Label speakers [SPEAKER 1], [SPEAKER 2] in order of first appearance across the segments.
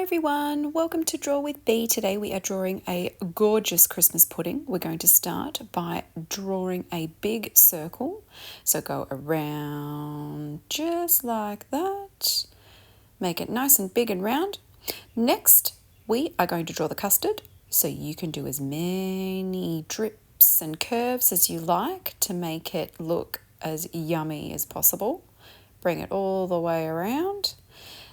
[SPEAKER 1] everyone, welcome to Draw with Bee. Today we are drawing a gorgeous Christmas pudding. We're going to start by drawing a big circle. So go around just like that. Make it nice and big and round. Next, we are going to draw the custard. So you can do as many drips and curves as you like to make it look as yummy as possible. Bring it all the way around.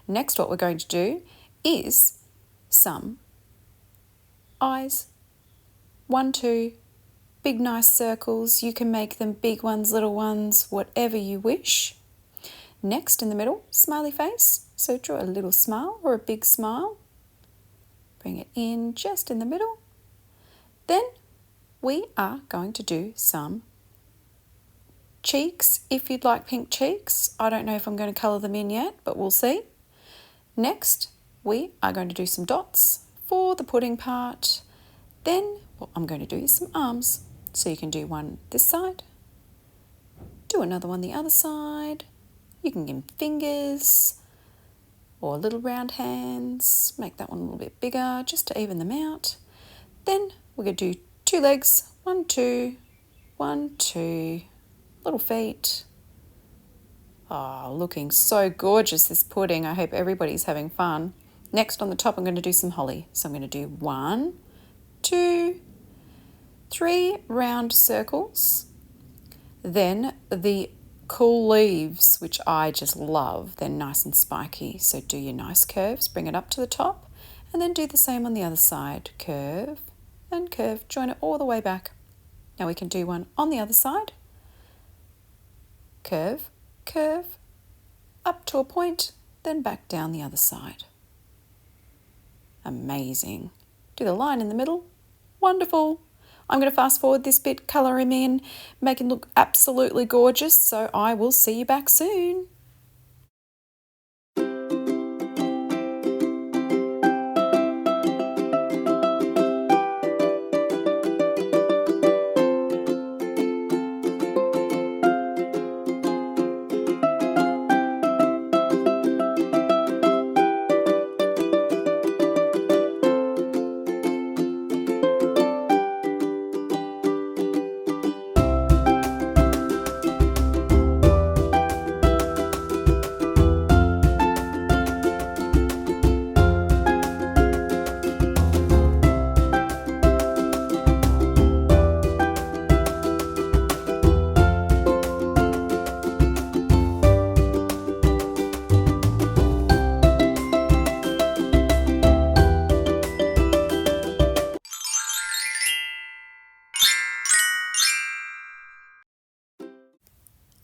[SPEAKER 1] Next, what we're going to do is some eyes. 1, 2, big nice circles. You can make them big ones, little ones, whatever you wish. Next, in the middle, smiley face. So draw a little smile or a big smile. Bring it in just in the middle. Then we are going to do some cheeks if you'd like pink cheeks. I don't know if I'm going to colour them in yet, but we'll see. Next, we are going to do some dots for the pudding part. Then what I'm going to do is some arms. So you can do one this side, do another one the other side. You can give them fingers or little round hands. Make that one a little bit bigger just to even them out. Then we're going to do 2 legs, 1, 2, 1, 2, little feet. Oh, looking so gorgeous, this pudding. I hope everybody's having fun. Next, on the top, I'm going to do some holly. So I'm going to do 1, 2, 3 round circles. Then the cool leaves, which I just love. They're nice and spiky. So do your nice curves, bring it up to the top, and then do the same on the other side. Curve and curve. Join it all the way back. Now we can do one on the other side. Curve, curve, up to a point, then back down the other side. Amazing. Do the line in the middle. Wonderful. I'm going to fast forward this bit, colour him in, make him look absolutely gorgeous, so I will see you back soon.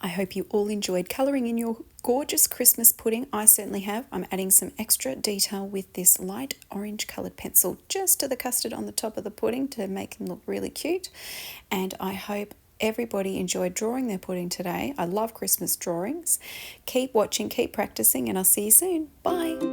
[SPEAKER 1] I hope you all enjoyed colouring in your gorgeous Christmas pudding. I certainly have. I'm adding some extra detail with this light orange coloured pencil just to the custard on the top of the pudding to make them look really cute. And I hope everybody enjoyed drawing their pudding today. I love Christmas drawings. Keep watching, keep practicing, and I'll see you soon. Bye.